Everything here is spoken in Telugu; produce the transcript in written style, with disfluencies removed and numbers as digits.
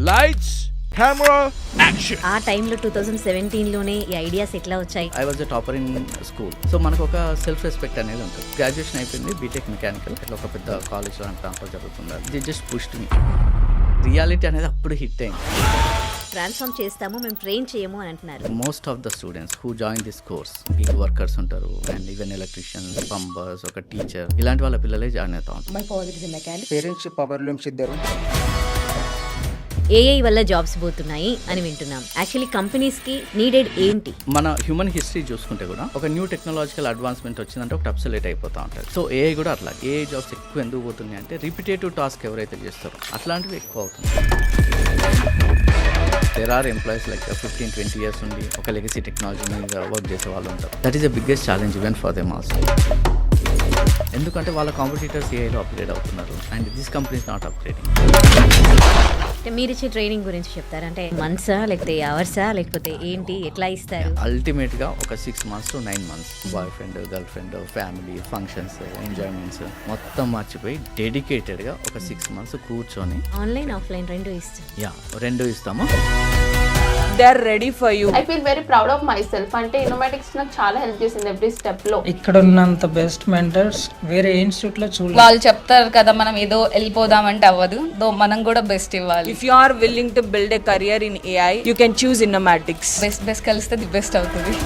Lights camera action. ఆ టైంలో 2017లోనే ఈ ఐడియాస్ ఎట్లా వచ్చాయి? I was a topper in school. So మనకు ఒక సెల్ఫ్ రెస్పెక్ట్ అనేది ఉంటుంది. గ్రాడ్యుయేషన్ అయిపోయింది, బీటెక్ మెకానికల్, ఇట్లా ఒక పెద్ద కాలేజ్లో ట్రాన్స్ఫర్ జరుగుతుంది. The just pushed me. Reality అనేది అప్పుడు హిట్ అయింది. ట్రాన్స్ఫార్మ్ చేస్తాము, మేము ట్రైన్ చేయము అని అంటున్నారు. Most of the students who join this course gig workers ఉంటారు, అండ్ ఈవెన్ ఎలక్ట్రీషియన్స్, ప్లంబర్స్, ఒక టీచర్, ఇలాంటి వాళ్ళ పిల్లలే జాయిన్ అవుతా ఉంటారు. My father is a mechanic. Parents power looms ఇద్దరు. ఏఐ వల్ల జాబ్స్ పోతున్నాయి అని వింటున్నాం. యాక్చువల్లీ కంపెనీస్ కి నీడెడ్ ఏంటి? మన హ్యూమన్ హిస్టరీ చూసుకుంటే కూడా ఒక న్యూ టెక్నాలజికల్ అడ్వాన్స్మెంట్ వచ్చిందంటే ఒకటి అబ్సల్యూట్ అయిపోతా ఉంటుంది. సో ఏఐ కూడా అట్లా. ఏఐ జాబ్స్ ఎక్కువ ఎందుకు పోతున్నాయి అంటే రిపిటేటివ్ టాస్క్ ఎవరైతే చేస్తారో అట్లాంటివి ఎక్కువ అవుతుంది. There are employees like 15-20 years ఉండి ఒక లెగసీ టెక్నాలజీ మీద వర్క్ చేసే వాళ్ళు ఉంటారు. That is the biggest challenge even for them also. ఎందుకంటే వాళ్ళ కాంపిటీటర్స్ ఏఐలో అప్గ్రేడ్ అవుతున్నారు and this company is not upgrading. అంటే మీరు ఇచ్చే ట్రైనింగ్ గురించి చెప్తారు. అంటే మంత్సా లేకపోతే అవర్సా లేకపోతే ఏంటి, ఎట్లా ఇస్తారు? అల్టిమేట్ గా ఒక 6 months to 9 months boy friend, girl friend, family, functions, enjoyments మొత్తం మర్చిపోయి డెడికేటెడ్ గా ఒక 6 months కూర్చొని ఆన్లైన్ ఆఫ్లైన్ రెండు ఇస్తాం. రెండు ఇస్తాము. They are ready for you. I feel very proud of myself. అంటే INNOMATICS నాకు చాలా హెల్ప్ చేసింది ఎవ్రీ స్టెప్ లో. ఇక్కడ ఉన్నంత బెస్ట్ మెంటర్స్ వేరే ఇన్స్టిట్యూట్ లో చూడలేదు. వాళ్ళు చెప్తారు కదా మనం ఏదో వెళ్ళిపోదామంటే అవ్వదు, మనం కూడా బెస్ట్ ఇవ్వాలి. If you are willing to build a career in AI, you can choose INNOMATICS. Best కలిస్తే ది బెస్ట్ అవుతుంది.